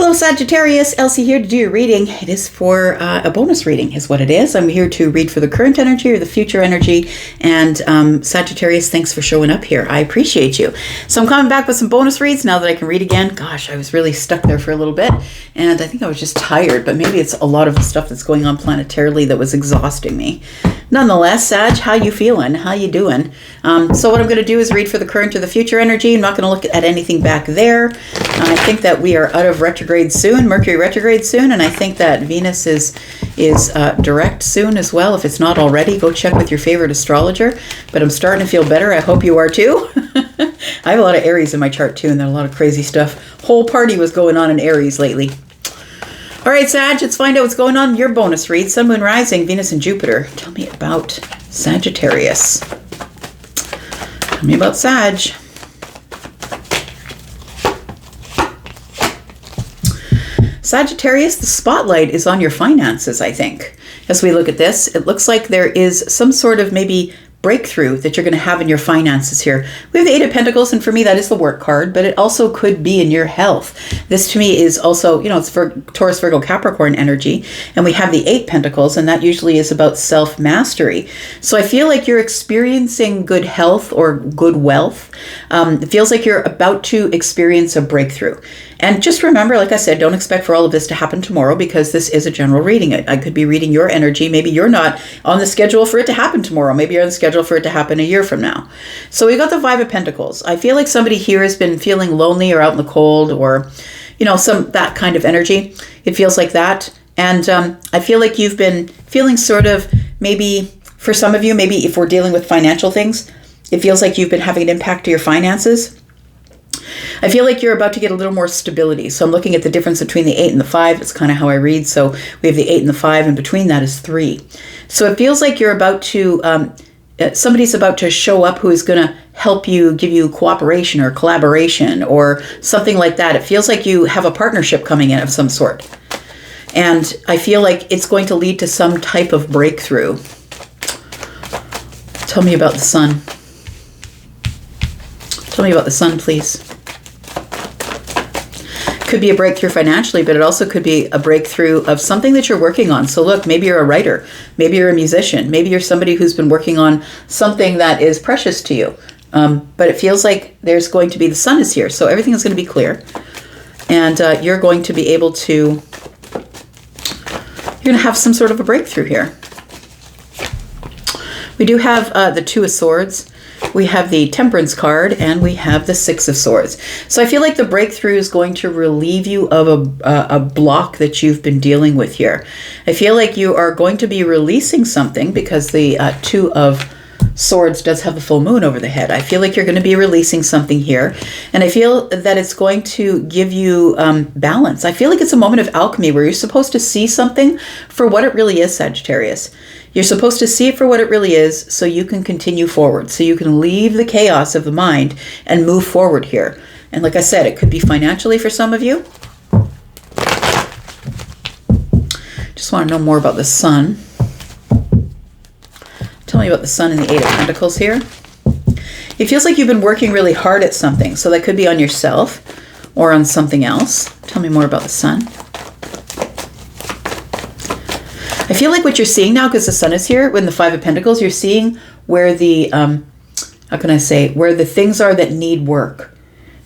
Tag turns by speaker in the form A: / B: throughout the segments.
A: Hello Sagittarius, Elsie here to do your reading. It is for a bonus reading is what it is. I'm here to read for the current energy or the future energy. And Sagittarius, thanks for showing up here. I appreciate you. So I'm coming back with some bonus reads now that I can read again. Gosh, I was really stuck there for a little bit. And I think I was just tired, but maybe it's a lot of the stuff that's going on planetarily that was exhausting me. Nonetheless, Sag, how you feeling? How you doing? So what I'm going to do is read for the current or the future energy. I'm not going to look at anything back there. I think that we are out of retrograde soon, Mercury retrograde soon, and I think that Venus is direct soon as well. If it's not already, go check with your favorite astrologer. But I'm starting to feel better. I hope you are too. I have a lot of Aries in my chart too, and there's a lot of crazy stuff. Whole party was going on in Aries lately. All right, Sag, let's find out what's going on in your bonus read. Sun, Moon, Rising, Venus, and Jupiter. Tell me about Sagittarius. Tell me about Sag. Sagittarius, the spotlight is on your finances, I think. As we look at this, it looks like there is some sort of maybe breakthrough that you're going to have in your finances here. We have the Eight of Pentacles, and for me, that is the work card, but it also could be in your health. This to me is also, it's for Taurus, Virgo, Capricorn energy, and we have the Eight Pentacles, and that usually is about self-mastery. So I feel like you're experiencing good health or good wealth. It feels like you're about to experience a breakthrough. And just remember, like I said, don't expect for all of this to happen tomorrow because this is a general reading. I could be reading your energy. Maybe you're not on the schedule for it to happen tomorrow. Maybe you're on the schedule for it to happen a year from now. So we got the Five of Pentacles. I feel like somebody here has been feeling lonely or out in the cold or, that kind of energy. It feels like that. And I feel like you've been feeling sort of maybe, for some of you, maybe if we're dealing with financial things, it feels like you've been having an impact to your finances. I feel like you're about to get a little more stability. So I'm looking at the difference between the 8 and the 5. It's kind of how I read. So we have the 8 and the 5, and between that is 3. So it feels like you're about to, somebody's about to show up who is going to help you, give you cooperation or collaboration or something like that. It feels like you have a partnership coming in of some sort. And I feel like it's going to lead to some type of breakthrough. Tell me about the Sun. Tell me about the Sun, please. Could be a breakthrough financially, but it also could be a breakthrough of something that you're working on. So look, maybe you're a writer, maybe you're a musician, maybe you're somebody who's been working on something that is precious to you. But it feels like there's going to be, the Sun is here, so everything is going to be clear. And you're going to be able to, you're going to have some sort of a breakthrough here. We do have the Two of Swords. We have the Temperance card, and we have the Six of Swords. So I feel like the breakthrough is going to relieve you of a block that you've been dealing with here. I feel like you are going to be releasing something because the Two of Swords does have the full moon over the head. I feel like you're going to be releasing something here, and I feel that it's going to give you balance. I feel like it's a moment of alchemy where you're supposed to see something for what it really is, Sagittarius. You're supposed to see it for what it really is so you can continue forward, so you can leave the chaos of the mind and move forward here. And like I said, it could be financially for some of you. Just want to know more about the Sun. Tell me about the Sun and the Eight of Pentacles here. It feels like you've been working really hard at something, so that could be on yourself or on something else. Tell me more about the Sun. I feel like what you're seeing now, because the Sun is here, when the Five of Pentacles, you're seeing where the, where the things are that need work.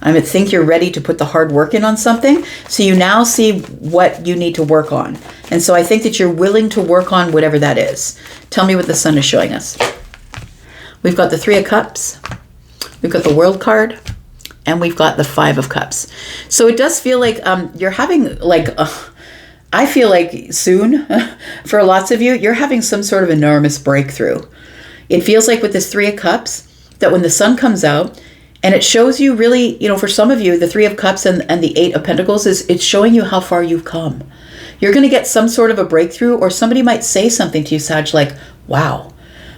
A: I think you're ready to put the hard work in on something. So you now see what you need to work on. And so I think that you're willing to work on whatever that is. Tell me what the Sun is showing us. We've got the Three of Cups. We've got the World card. And we've got the Five of Cups. So it does feel like you're having I feel like soon, for lots of you, you're having some sort of enormous breakthrough. It feels like with this Three of Cups, that when the Sun comes out, and it shows you really, for some of you, the Three of Cups and the Eight of Pentacles, it's showing you how far you've come. You're going to get some sort of a breakthrough, or somebody might say something to you, Sag, like, wow,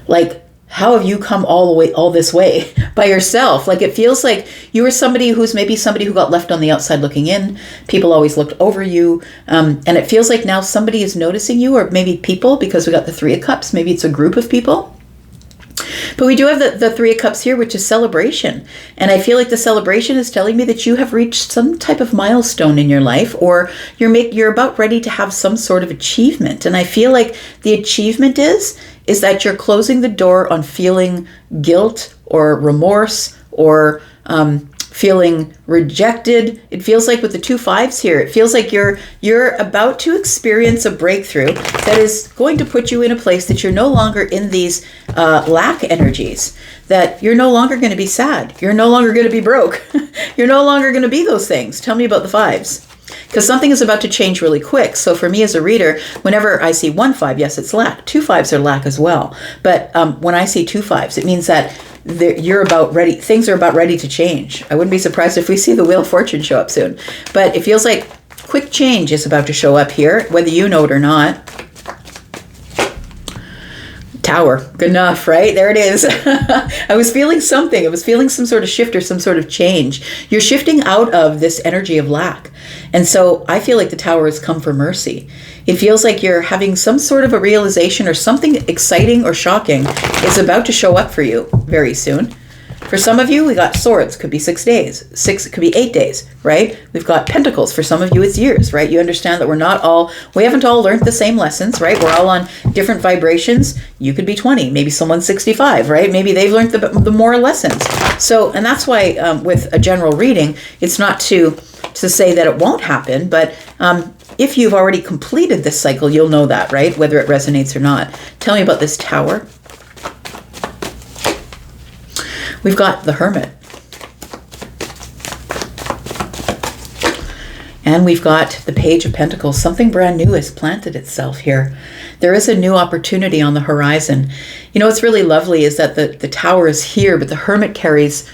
A: like, how have you come all this way by yourself? Like, it feels like you were somebody who's maybe somebody who got left on the outside looking in. People always looked over you. And it feels like now somebody is noticing you, or maybe people, because we got the Three of Cups. Maybe it's a group of people. But we do have the Three of Cups here, which is celebration. And I feel like the celebration is telling me that you have reached some type of milestone in your life, or you're about ready to have some sort of achievement. And I feel like the achievement is that you're closing the door on feeling guilt or remorse or feeling rejected. It feels like with the 2 5s here, it feels like you're about to experience a breakthrough that is going to put you in a place that you're no longer in these lack energies, that you're no longer going to be sad. You're no longer going to be broke. You're no longer going to be those things. Tell me about the 5s. Because something is about to change really quick. So for me as a reader, whenever I see 1 5, yes, it's lack. 2 5s are lack as well. But when I see 2 5s, it means that you're about ready. Things are about ready to change. I wouldn't be surprised if we see the Wheel of Fortune show up soon. But it feels like quick change is about to show up here, whether you know it or not. Tower. Good enough, right? There it is. I was feeling something. I was feeling some sort of shift or some sort of change. You're shifting out of this energy of lack. And so I feel like the Tower has come for mercy. It feels like you're having some sort of a realization or something exciting or shocking is about to show up for you very soon. For some of you, we got Swords, could be 6 days. It could be 8 days, right? We've got Pentacles. For some of you, it's years, right? You understand that we haven't all learned the same lessons, right? We're all on different vibrations. You could be 20, maybe someone's 65, right? Maybe they've learned the more lessons. So, and that's why with a general reading, it's not to say that it won't happen, but if you've already completed this cycle, you'll know that, right? Whether it resonates or not. Tell me about this Tower. We've got the Hermit. And we've got the Page of Pentacles. Something brand new has planted itself here. There is a new opportunity on the horizon. You know what's really lovely is that the Tower is here, but the Hermit carries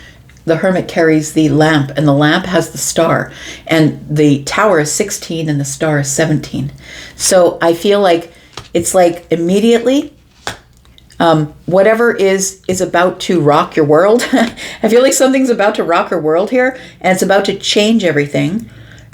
A: the lamp, and the lamp has the star. And the Tower is 16 and the star is 17. So I feel like it's like immediately whatever is about to rock your world. I feel like something's about to rock your world here, and it's about to change everything.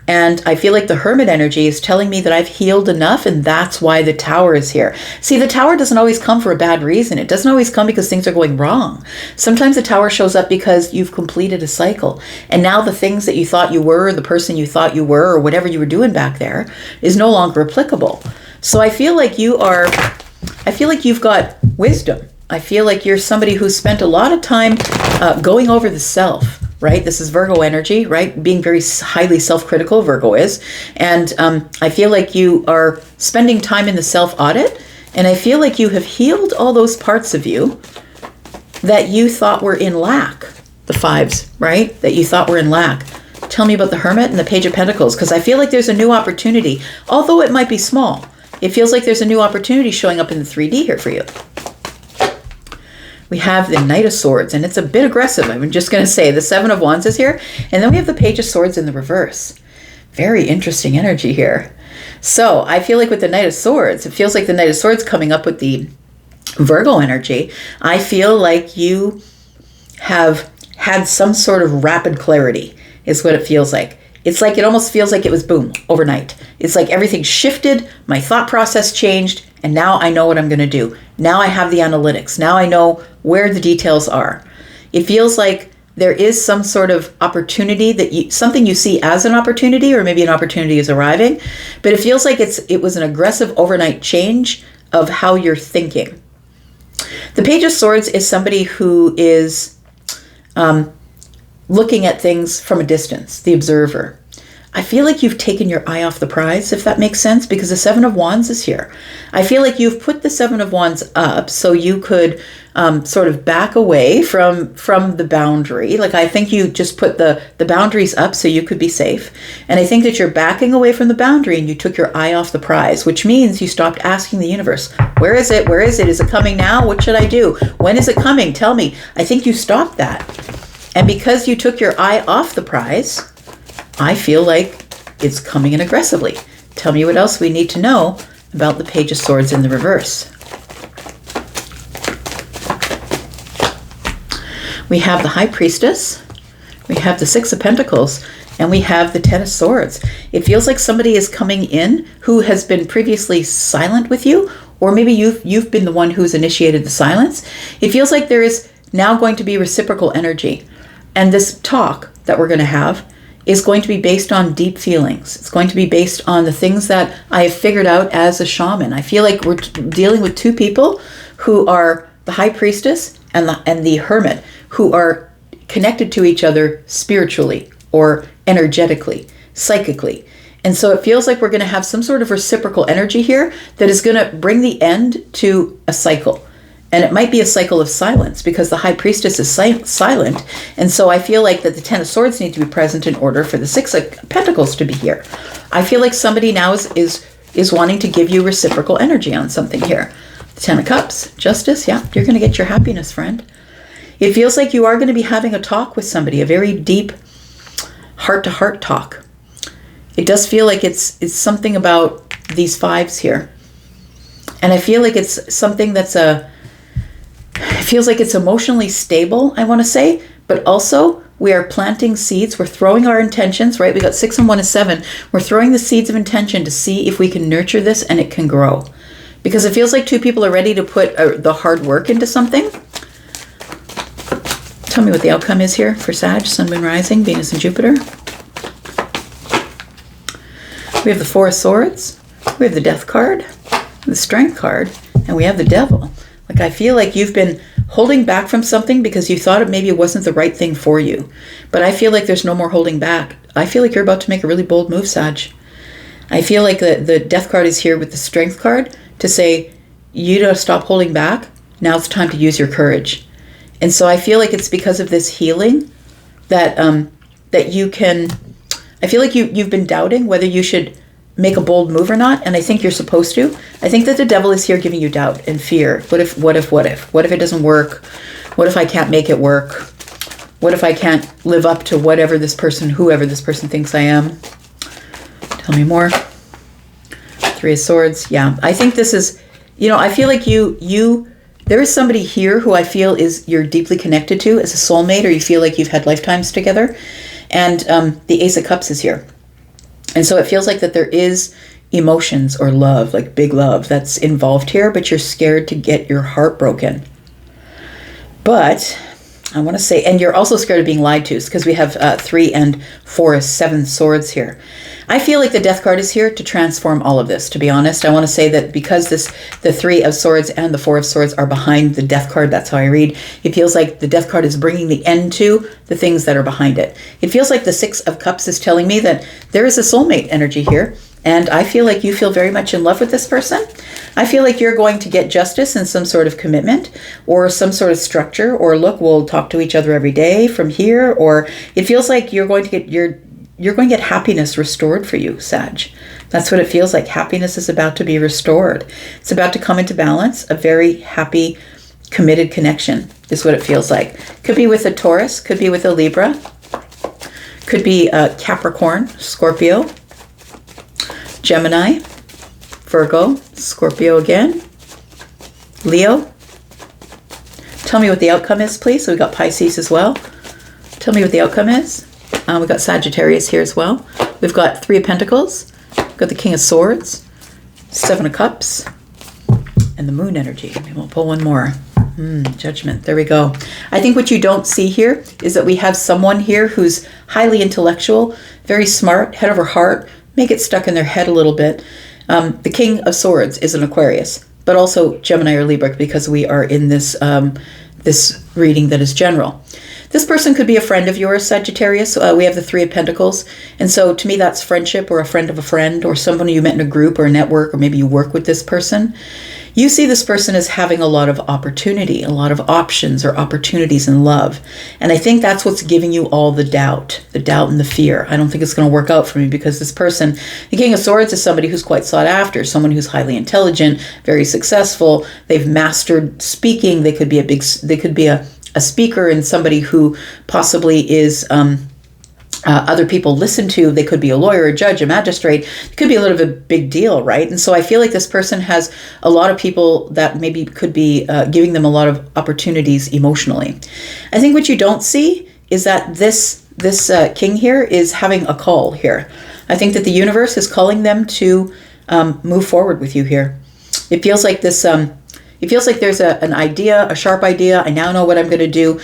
A: And I feel like the Hermit energy is telling me that I've healed enough, and that's why the Tower is here. See, the Tower doesn't always come for a bad reason. It doesn't always come because things are going wrong. Sometimes the Tower shows up because you've completed a cycle. And now the things that you thought you were, the person you thought you were, or whatever you were doing back there is no longer applicable. So I feel like you've got wisdom. I feel like you're somebody who spent a lot of time going over the self, right? This is Virgo energy, right? Being very highly self-critical, Virgo is. And I feel like you are spending time in the self-audit. And I feel like you have healed all those parts of you that you thought were in lack. The 5s, right? That you thought were in lack. Tell me about the Hermit and the Page of Pentacles, because I feel like there's a new opportunity. Although it might be small, it feels like there's a new opportunity showing up in the 3D here for you. We have the Knight of Swords, and it's a bit aggressive. I'm just going to say the 7 of Wands is here. And then we have the Page of Swords in the reverse. Very interesting energy here. So I feel like with the Knight of Swords, it feels like the Knight of Swords coming up with the Virgo energy. I feel like you have had some sort of rapid clarity is what it feels like. It's like it almost feels like it was boom, overnight. It's like everything shifted, my thought process changed, and now I know what I'm going to do. Now I have the analytics. Now I know where the details are. It feels like there is some sort of opportunity that something you see as an opportunity, or maybe an opportunity is arriving, but it feels like it was an aggressive overnight change of how you're thinking. The Page of Swords is somebody who is looking at things from a distance, the observer. I feel like you've taken your eye off the prize, if that makes sense, because the 7 of Wands is here. I feel like you've put the 7 of Wands up so you could sort of back away from the boundary. Like I think you just put the boundaries up so you could be safe. And I think that you're backing away from the boundary and you took your eye off the prize, which means you stopped asking the universe, where is it? Where is it? Is it coming now? What should I do? When is it coming? Tell me. I think you stopped that. And because you took your eye off the prize, I feel like it's coming in aggressively. Tell me what else we need to know about the Page of Swords in the reverse. We have the High Priestess, we have the 6 of Pentacles, and we have the 10 of Swords. It feels like somebody is coming in who has been previously silent with you, or maybe you've been the one who's initiated the silence. It feels like there is now going to be reciprocal energy. And this talk that we're going to have is going to be based on deep feelings. It's going to be based on the things that I have figured out as a shaman. I feel like we're dealing with two people who are the high priestess and the hermit, who are connected to each other spiritually or energetically, psychically. And so it feels like we're going to have some sort of reciprocal energy here that is going to bring the end to a cycle. And it might be a cycle of silence because the high priestess is silent. And so I feel like that the 10 of swords need to be present in order for the 6 of pentacles to be here. I feel like somebody now is wanting to give you reciprocal energy on something here. The 10 of cups, justice, yeah, you're going to get your happiness, friend. It feels like you are going to be having a talk with somebody, a very deep heart-to-heart talk. It does feel like it's something about these 5s here. And I feel like it's something that's it feels like it's emotionally stable, I want to say, but also we are planting seeds. We're throwing our intentions, right? We got 6 and 1 is 7. We're throwing the seeds of intention to see if we can nurture this and it can grow. Because it feels like two people are ready to put the hard work into something. Tell me what the outcome is here for Sag, Sun, Moon, Rising, Venus, and Jupiter. We have the 4 of Swords. We have the Death card, the Strength card, and we have the Devil. Like, I feel like you've been holding back from something because you thought maybe it wasn't the right thing for you. But I feel like there's no more holding back. I feel like you're about to make a really bold move, Sag. I feel like the Death card is here with the Strength card to say, you don't stop holding back. Now it's time to use your courage. And so I feel like it's because of this healing that that you can, I feel like you've been doubting whether you should make a bold move or not, and I think you're supposed to. I think that the Devil is here giving you doubt and fear. What if it doesn't work? What if I can't make it work? What if I can't live up to whoever this person thinks I am? Tell me more. 3 of Swords. Yeah, I think this is, I feel like there is somebody here who I feel you're deeply connected to as a soulmate, or you feel like you've had lifetimes together. And the Ace of Cups is here. And so it feels like that there is emotions or love, like big love, that's involved here, but you're scared to get your heart broken. But I want to say, and you're also scared of being lied to, because we have 3 and 4 is 7 swords here. I feel like the Death card is here to transform all of this, to be honest. I want to say that because the 3 of swords and the 4 of swords are behind the Death card, that's how I read. It feels like the Death card is bringing the end to the things that are behind it. It feels like the 6 of cups is telling me that there is a soulmate energy here. And I feel like you feel very much in love with this person. I feel like you're going to get justice and some sort of commitment or some sort of structure, or look, we'll talk to each other every day from here. Or it feels like you're going to get happiness restored for you, Sag. That's what it feels like. Happiness is about to be restored. It's about to come into balance. A very happy, committed connection is what it feels like. Could be with a Taurus, could be with a Libra, could be a Capricorn, Scorpio, Gemini, Virgo, Scorpio again, Leo. Tell me what the outcome is, please. So we got Pisces as well. Tell me what the outcome is. We got Sagittarius here as well. We've got 3 of Pentacles. We've got the King of Swords, 7 of Cups, and the Moon energy. Maybe we'll pull one more. Judgment. There we go. I think what you don't see here is that we have someone here who's highly intellectual, very smart, head over heart, may get stuck in their head a little bit. The King of Swords is an Aquarius, but also Gemini or Libra, because we are in this this reading that is general. This person could be a friend of yours, Sagittarius. We have the 3 of Pentacles. And so to me, that's friendship, or a friend of a friend, or someone you met in a group or a network, or maybe you work with this person. You see this person as having a lot of opportunity, a lot of options or opportunities in love. And I think that's what's giving you all the doubt and the fear. I don't think it's going to work out for me, because this person, the King of Swords, is somebody who's quite sought after, someone who's highly intelligent, very successful. They've mastered speaking. They could be a speaker, and somebody who possibly is other people listen to. They could be a lawyer, a judge, a magistrate. It could be a little bit of a big deal, right? And so I feel like this person has a lot of people that maybe could be giving them a lot of opportunities emotionally. I think what you don't see is that this king here is having a call here. I think that the universe is calling them to move forward with you here. It feels like this. It feels like there's an idea, a sharp idea. I now know what I'm going to do.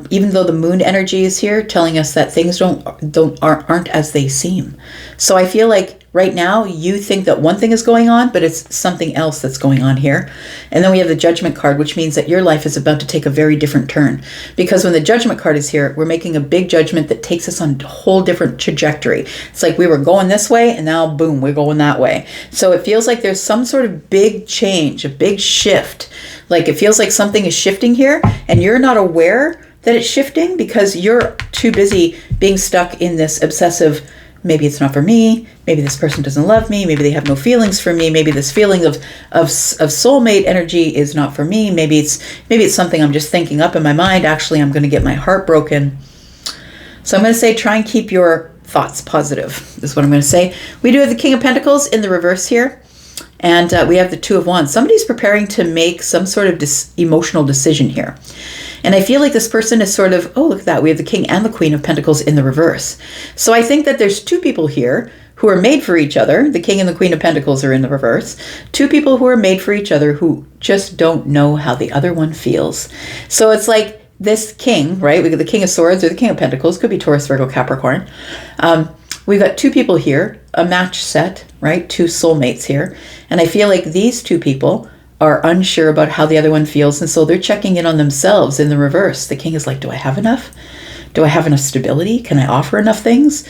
A: Even though the moon energy is here, telling us that things aren't as they seem. So I feel like right now you think that one thing is going on, but it's something else that's going on here. And then we have the Judgment card, which means that your life is about to take a very different turn. Because when the Judgment card is here, we're making a big judgment that takes us on a whole different trajectory. It's like we were going this way and now boom, we're going that way. So it feels like there's some sort of big change, a big shift. Like it feels like something is shifting here and you're not aware that it's shifting because you're too busy being stuck in this obsessive, maybe it's not for me, maybe this person doesn't love me, maybe they have no feelings for me, maybe this feeling of soulmate energy is not for me, maybe it's something I'm just thinking up in my mind, actually I'm going to get my heart broken. So I'm going to say try and keep your thoughts positive, is what I'm going to say. We do have the King of Pentacles in the reverse here. And we have the Two of Wands. Somebody's preparing to make some sort of emotional decision here. And I feel like this person is sort of, oh, look at that. We have the King and the Queen of Pentacles in the reverse. So I think that there's two people here who are made for each other. The King and the Queen of Pentacles are in the reverse. Two people who are made for each other who just don't know how the other one feels. So it's like this king, right? We got the King of Swords or the King of Pentacles. Could be Taurus, Virgo, Capricorn. We've got two people here, a match set, right? Two soulmates here. And I feel like these two people are unsure about how the other one feels. And so they're checking in on themselves in the reverse. The king is like, do I have enough? Do I have enough stability? Can I offer enough things?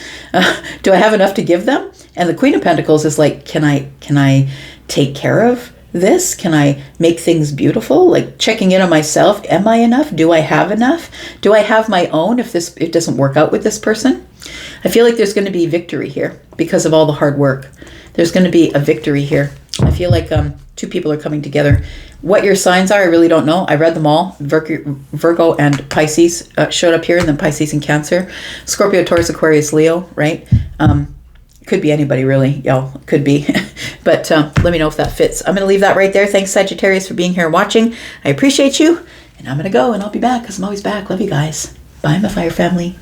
A: Do I have enough to give them? And the Queen of Pentacles is like, can I take care of this? Can I make things beautiful? Like checking in on myself. Am I enough? Do I have enough? Do I have my own if it doesn't work out with this person? I feel like there's going to be victory here because of all the hard work. There's going to be a victory here. I feel like two people are coming together. What your signs are, I really don't know. I read them all. Virgo and Pisces showed up here, and then Pisces and Cancer. Scorpio, Taurus, Aquarius, Leo, right? Could be anybody really. Yeah, could be. But let me know if that fits. I'm going to leave that right there. Thanks, Sagittarius, for being here and watching. I appreciate you. And I'm going to go, and I'll be back because I'm always back. Love you guys. Bye, my fire family.